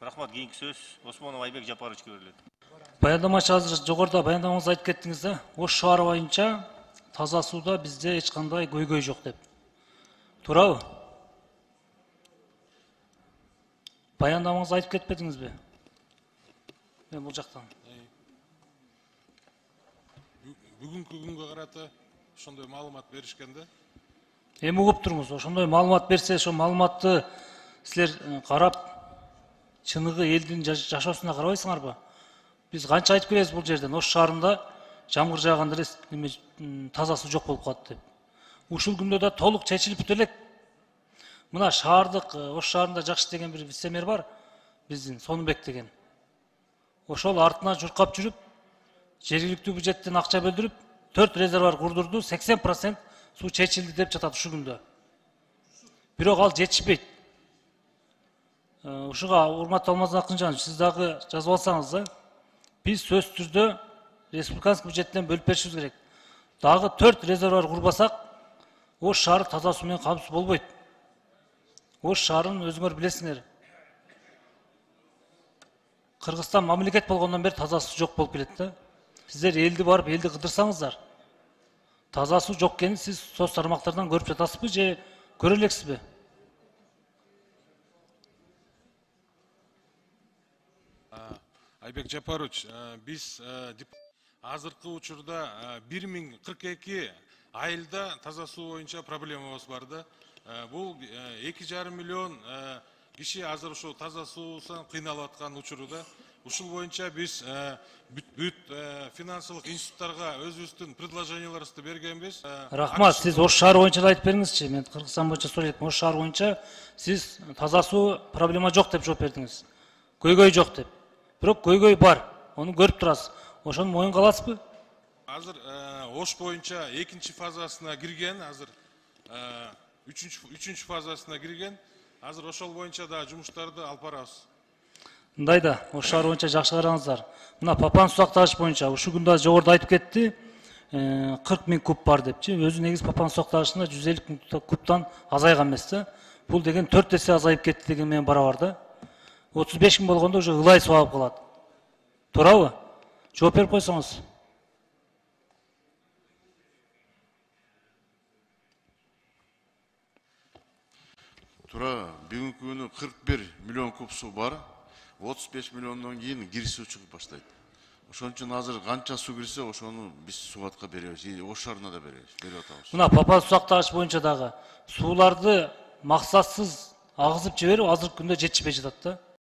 Рахмат, кийинки сөз Осмонов Айбек Жапаровичке берилет. Баяндамачы азыр жогоруда баяндамаңызда айтып кеттиңиз да, Ош шаары боюнча таза сууда бизде эч кандай көйгөй жок деп. Туурабы? Баяндамаңызда айтып кетпедиңизби? Мен бул жактан. Бүгүнкү күнгө карата ошондой маалымат беришкенде. Эми угуп туруңуз, ошондой маалымат берсе, ошол маалыматты силер карап, чыныгы элдин жашоосуна карабайсыңарбы? Биз канча айтып келебиз бул жерден, Ош шаарында жамгыр жааганда эле таза суу жок болуп калат деп. Ушул күндө да толук чечилип бүтө элек. Мына шаардык Ош шаарында жакшы деген бир вице-мэр бар, биздин Сонубек деген. Ошол артынан журкап жүрүп, жергиликтүү бюджеттен акча бөлдүрүп, 4 резервуар курдурду, 80% суу чечилди деп жатат ушул күндө. Бирок ал жетишпейт. Ушуга урматтуу Алмазбек Акынжанович, сиз дагы жазып алсаңыз да, биз сөзсүз түрдө республиканский бюджеттен бөлүп беришибиз керек. Дагы 4 резервуар курбасак, Ош шаары таза суу менен камсыз болбойт. Ош шаарын өзүңөр билесиңер. Кыргызстан мамлекет болгондон бери таза суу жок болуп келет да. Сиздер элди барып, элди кыдырсаңыздар, таза суу жок экенин сиз соц тармактардан көрүп жатасызбы же көрө элексизби? Айбек Жапарович, биз азыркы учурда 1042 айылда таза суу боюнча проблемабыз бар да. Бул 2,5 миллион киши азыр ушул таза суусунан кыйналып аткан учурда. Ушул боюнча биз бүт финансылык институттарга өзүбүздүн предложенияларыбызды бергенбиз. Рахмат, сиз Ош шаары боюнча да айтып бериңизчи. Мен Кыргызстан боюнча сурайт. Ош шаары боюнча сиз таза суу проблема жок деп жооп бердиңиз. Көйгөй жок деп. Бирок көйгөй бар. Ону көрүп турасыз. Ошону моюнга аласызбы? Азыр Ош боюнча экинчи фазасына кирген, азыр үчүнчү фазасына кирген. Азыр ошол боюнча да жумуштарды алып барабыз. Мындай да, Ош шаары боюнча жакшы караңыздар. Мына Папан суу сактагыч боюнча ушул күндө жогоруда айтып кетти, 40 000 куб бар депчи. Өзү негиз Папан суу сактагычында 150 000 кубтан азайган эмес да. Бул деген 4 эсе азайып кетти деген менен барабар да. 35 000 болгондо уже ылай суу алып калат. Туурабы? Жооп берип койсоңуз. Тура, бүгүнкү күнү 41 миллион куб суу бар, 35 миллиондон кийин кир суу чыгып баштайт. Ошон үчүн азыр канча суу кирсе, ошону биз Сууатка беребиз, Ош шаарына да беребиз, берип атабыз. Мына Папан суу сактагыч боюнча дагы сууларды максатсыз агызып жиберип азыркы күндө жетишпей жатат да.